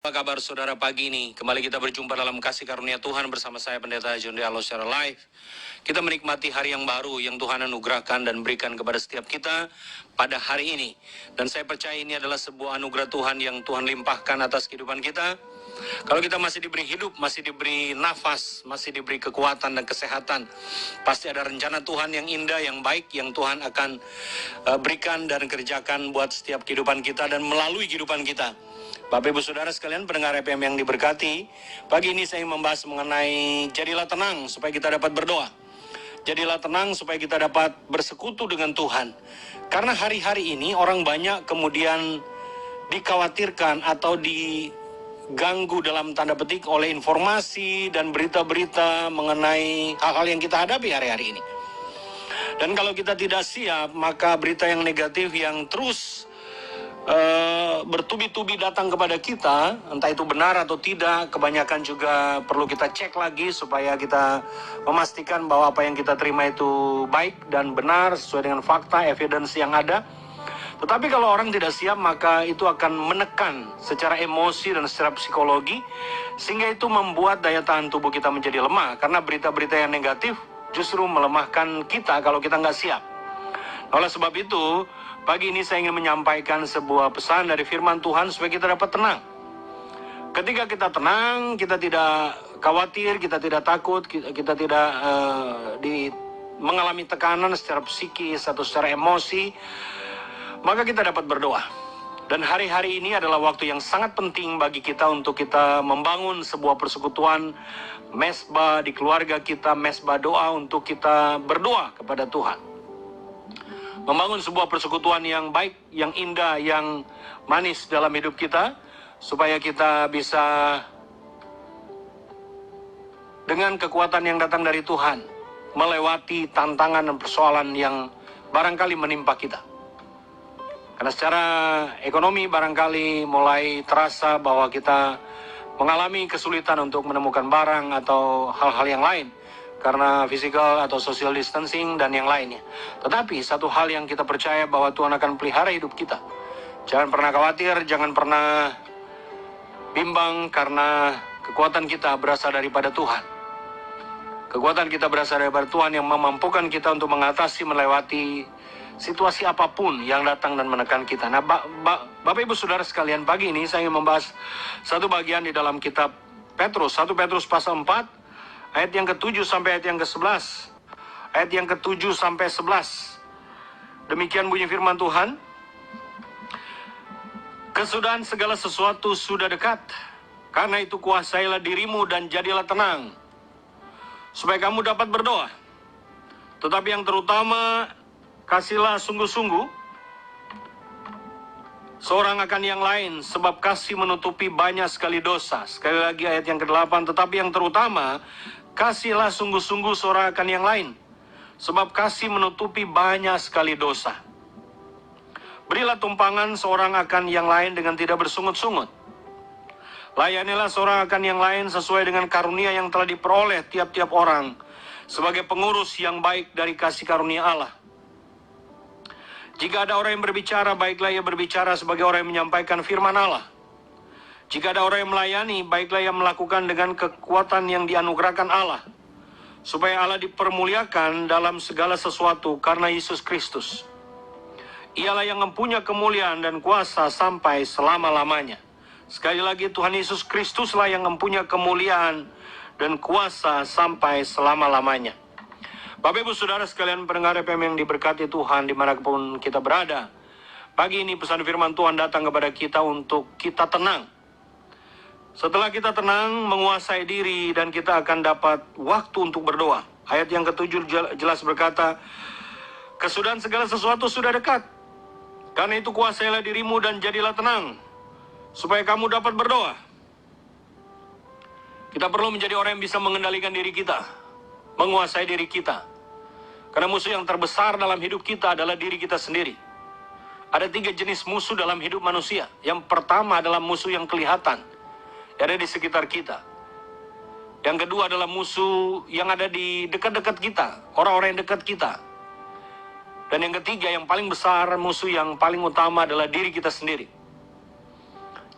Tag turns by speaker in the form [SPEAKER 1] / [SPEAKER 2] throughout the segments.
[SPEAKER 1] Apa kabar saudara pagi ini? Kembali kita berjumpa dalam kasih karunia Tuhan bersama saya Pendeta John Diallo secara live. Kita menikmati hari yang baru yang Tuhan anugerahkan dan berikan kepada setiap kita pada hari ini. Dan saya percaya ini adalah sebuah anugerah Tuhan yang Tuhan limpahkan atas kehidupan kita. Kalau kita masih diberi hidup, masih diberi nafas, masih diberi kekuatan dan kesehatan, pasti ada rencana Tuhan yang indah, yang baik, yang Tuhan akan berikan dan kerjakan buat setiap kehidupan kita dan melalui kehidupan kita. Bapak Ibu Saudara sekalian pendengar FM yang diberkati, pagi ini saya membahas mengenai jadilah tenang supaya kita dapat berdoa. Jadilah tenang supaya kita dapat bersekutu dengan Tuhan. Karena hari-hari ini orang banyak kemudian dikhawatirkan atau diganggu dalam tanda petik oleh informasi dan berita-berita mengenai hal-hal yang kita hadapi hari-hari ini. Dan kalau kita tidak siap, maka berita yang negatif yang terus bertubi-tubi datang kepada kita, entah itu benar atau tidak, kebanyakan juga perlu kita cek lagi supaya kita memastikan bahwa apa yang kita terima itu baik dan benar sesuai dengan fakta, evidence yang ada. Tetapi kalau orang tidak siap, maka itu akan menekan secara emosi dan secara psikologi, sehingga itu membuat daya tahan tubuh kita menjadi lemah, karena berita-berita yang negatif justru melemahkan kita kalau kita nggak siap. Oleh sebab itu, pagi ini saya ingin menyampaikan sebuah pesan dari firman Tuhan supaya kita dapat tenang. Ketika kita tenang, kita tidak khawatir, kita tidak takut, kita tidak mengalami tekanan secara psikis atau secara emosi, maka kita dapat berdoa. Dan hari-hari ini adalah waktu yang sangat penting bagi kita untuk kita membangun sebuah persekutuan mesbah di keluarga kita, mesbah doa untuk kita berdoa kepada Tuhan. Membangun sebuah persekutuan yang baik, yang indah, yang manis dalam hidup kita, supaya kita bisa dengan kekuatan yang datang dari Tuhan melewati tantangan dan persoalan yang barangkali menimpa kita. Karena secara ekonomi barangkali mulai terasa bahwa kita mengalami kesulitan untuk menemukan barang atau hal-hal yang lain, karena physical atau social distancing dan yang lainnya. Tetapi satu hal yang kita percaya bahwa Tuhan akan pelihara hidup kita. Jangan pernah khawatir, jangan pernah bimbang, karena kekuatan kita berasal daripada Tuhan. Kekuatan kita berasal daripada Tuhan yang memampukan kita untuk mengatasi, melewati situasi apapun yang datang dan menekan kita. Nah, Bapak Ibu Saudara sekalian, pagi ini saya ingin membahas satu bagian di dalam kitab Petrus, 1 Petrus pasal 4, ayat yang ke-7 sampai ayat yang ke-11. Ayat yang ke-7 sampai 11. Demikian bunyi firman Tuhan. Kesudahan segala sesuatu sudah dekat. Karena itu kuasailah dirimu dan jadilah tenang, supaya kamu dapat berdoa. Tetapi yang terutama, kasihlah sungguh-sungguh seorang akan yang lain, sebab kasih menutupi banyak sekali dosa. Sekali lagi ayat yang ke-8. Tetapi yang terutama, kasihlah sungguh-sungguh seorang akan yang lain, sebab kasih menutupi banyak sekali dosa. Berilah tumpangan seorang akan yang lain dengan tidak bersungut-sungut. Layanilah seorang akan yang lain sesuai dengan karunia yang telah diperoleh tiap-tiap orang, sebagai pengurus yang baik dari kasih karunia Allah. Jika ada orang yang berbicara, baiklah ia berbicara sebagai orang yang menyampaikan firman Allah. Jika ada orang yang melayani, baiklah ia melakukan dengan kekuatan yang dianugerahkan Allah, supaya Allah dipermuliakan dalam segala sesuatu karena Yesus Kristus. Ialah yang mempunyai kemuliaan dan kuasa sampai selama-lamanya. Sekali lagi, Tuhan Yesus Kristuslah yang mempunyai kemuliaan dan kuasa sampai selama-lamanya. Bapak Ibu Saudara sekalian pendengar FM yang diberkati Tuhan dimanapun kita berada, pagi ini pesan firman Tuhan datang kepada kita untuk kita tenang. Setelah kita tenang, menguasai diri, dan kita akan dapat waktu untuk berdoa. Ayat yang ke-7 jelas berkata, kesudahan segala sesuatu sudah dekat. Karena itu kuasailah dirimu dan jadilah tenang, supaya kamu dapat berdoa. Kita perlu menjadi orang yang bisa mengendalikan diri kita, menguasai diri kita. Karena musuh yang terbesar dalam hidup kita adalah diri kita sendiri. Ada 3 jenis musuh dalam hidup manusia. Yang pertama adalah musuh yang kelihatan, yang ada di sekitar kita. Yang kedua adalah musuh yang ada di dekat-dekat kita, orang-orang yang dekat kita. Dan yang ketiga, yang paling besar, musuh yang paling utama adalah diri kita sendiri.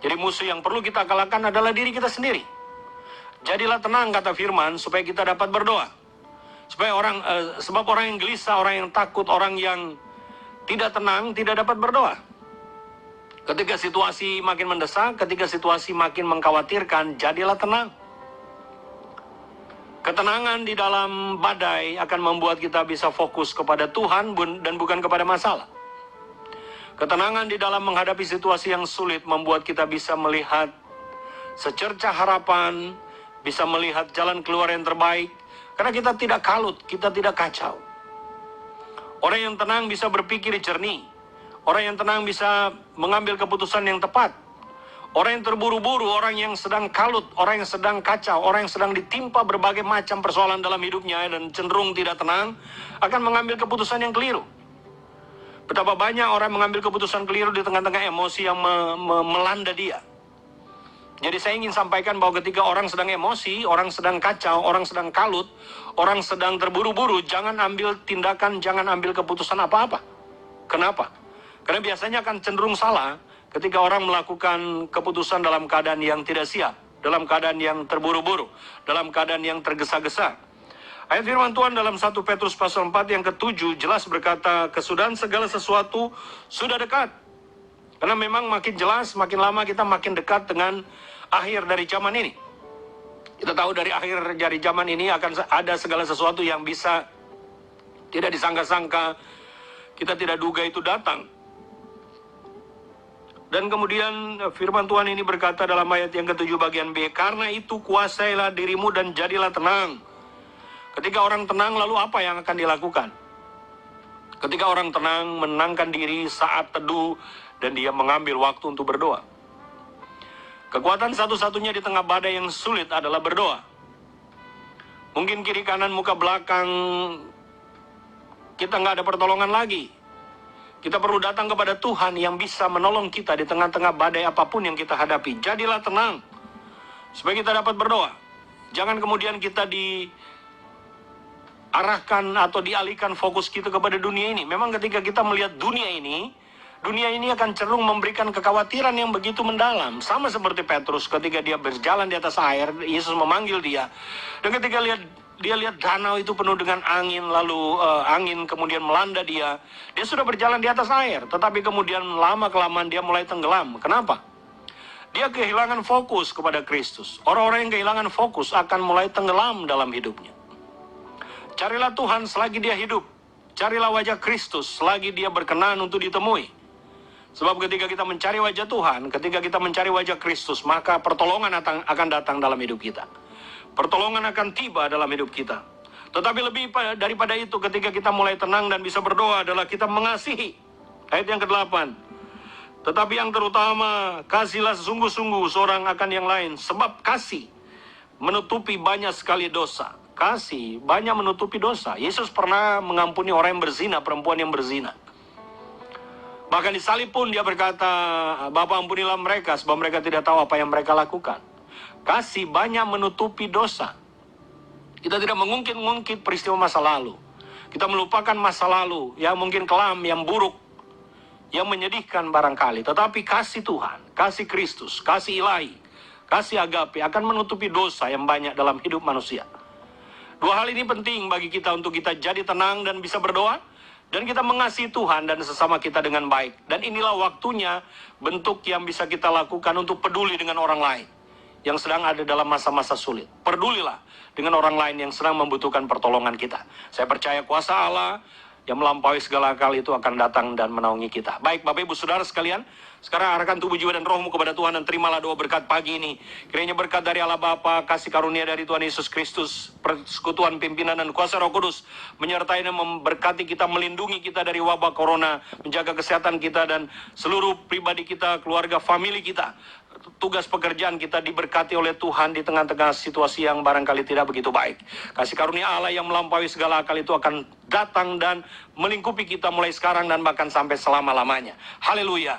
[SPEAKER 1] Jadi musuh yang perlu kita kalahkan adalah diri kita sendiri. Jadilah tenang, kata firman, supaya kita dapat berdoa. Sebab orang yang gelisah, orang yang takut, orang yang tidak tenang, tidak dapat berdoa. Ketika situasi makin mendesak, ketika situasi makin mengkhawatirkan, jadilah tenang. Ketenangan di dalam badai akan membuat kita bisa fokus kepada Tuhan dan bukan kepada masalah. Ketenangan di dalam menghadapi situasi yang sulit membuat kita bisa melihat secercah harapan, bisa melihat jalan keluar yang terbaik, karena kita tidak kalut, kita tidak kacau. Orang yang tenang bisa berpikir jernih, orang yang tenang bisa mengambil keputusan yang tepat. Orang yang terburu-buru, orang yang sedang kalut, orang yang sedang kacau, orang yang sedang ditimpa berbagai macam persoalan dalam hidupnya dan cenderung tidak tenang, akan mengambil keputusan yang keliru. Betapa banyak orang mengambil keputusan keliru di tengah-tengah emosi yang melanda dia. Jadi saya ingin sampaikan bahwa ketika orang sedang emosi, orang sedang kacau, orang sedang kalut, orang sedang terburu-buru, jangan ambil tindakan, jangan ambil keputusan apa-apa. Kenapa? Karena biasanya akan cenderung salah ketika orang melakukan keputusan dalam keadaan yang tidak siap, dalam keadaan yang terburu-buru, dalam keadaan yang tergesa-gesa. Ayat firman Tuhan dalam 1 Petrus pasal 4 yang ke-7 jelas berkata, kesudahan segala sesuatu sudah dekat. Karena memang makin jelas, makin lama kita makin dekat dengan akhir dari zaman ini. Kita tahu dari akhir dari zaman ini akan ada segala sesuatu yang bisa tidak disangka-sangka, kita tidak duga itu datang. Dan kemudian firman Tuhan ini berkata dalam ayat yang ke-7 bagian B, karena itu kuasailah dirimu dan jadilah tenang. Ketika orang tenang, lalu apa yang akan dilakukan? Ketika orang tenang, menenangkan diri saat teduh, dan dia mengambil waktu untuk berdoa. Kekuatan satu-satunya di tengah badai yang sulit adalah berdoa. Mungkin kiri kanan muka belakang, kita nggak ada pertolongan lagi. Kita perlu datang kepada Tuhan yang bisa menolong kita di tengah-tengah badai apapun yang kita hadapi. Jadilah tenang, supaya kita dapat berdoa. Jangan kemudian kita arahkan atau dialihkan fokus kita kepada dunia ini. Memang ketika kita melihat dunia ini akan cenderung memberikan kekhawatiran yang begitu mendalam. Sama seperti Petrus ketika dia berjalan di atas air, Yesus memanggil dia. Dan ketika dia lihat danau itu penuh dengan angin, lalu angin kemudian melanda dia. Dia sudah berjalan di atas air, tetapi kemudian lama-kelamaan dia mulai tenggelam. Kenapa? Dia kehilangan fokus kepada Kristus. Orang-orang yang kehilangan fokus akan mulai tenggelam dalam hidupnya. Carilah Tuhan selagi dia hidup. Carilah wajah Kristus selagi dia berkenan untuk ditemui. Sebab ketika kita mencari wajah Tuhan, ketika kita mencari wajah Kristus, maka pertolongan akan datang dalam hidup kita. Pertolongan akan tiba dalam hidup kita. Tetapi lebih daripada itu, ketika kita mulai tenang dan bisa berdoa adalah kita mengasihi. Ayat yang ke-8. Tetapi yang terutama, kasihlah sungguh-sungguh seorang akan yang lain. Sebab kasih menutupi banyak sekali dosa. Kasih banyak menutupi dosa. Yesus pernah mengampuni orang yang berzina, perempuan yang berzina. Bahkan di salib pun dia berkata, Bapa ampunilah mereka, sebab mereka tidak tahu apa yang mereka lakukan. Kasih banyak menutupi dosa. Kita tidak mengungkit-ungkit peristiwa masa lalu. Kita melupakan masa lalu yang mungkin kelam, yang buruk, yang menyedihkan barangkali. Tetapi kasih Tuhan, kasih Kristus, kasih ilahi, kasih agape akan menutupi dosa yang banyak dalam hidup manusia. Dua hal ini penting bagi kita untuk kita jadi tenang dan bisa berdoa. Dan kita mengasihi Tuhan dan sesama kita dengan baik. Dan inilah waktunya bentuk yang bisa kita lakukan untuk peduli dengan orang lain yang sedang ada dalam masa-masa sulit. Pedulilah dengan orang lain yang sedang membutuhkan pertolongan kita. Saya percaya kuasa Allah yang melampaui segala akal itu akan datang dan menaungi kita. Baik Bapak Ibu Saudara sekalian, sekarang arahkan tubuh jiwa dan rohmu kepada Tuhan dan terimalah doa berkat pagi ini. Kiranya berkat dari Allah Bapa, kasih karunia dari Tuhan Yesus Kristus, persekutuan pimpinan dan kuasa Roh Kudus menyertai dan memberkati kita, melindungi kita dari wabah corona, menjaga kesehatan kita dan seluruh pribadi kita, keluarga, famili kita. Tugas pekerjaan kita diberkati oleh Tuhan di tengah-tengah situasi yang barangkali tidak begitu baik. Kasih karunia Allah yang melampaui segala akal itu akan datang dan melingkupi kita mulai sekarang dan bahkan sampai selama-lamanya. Haleluya.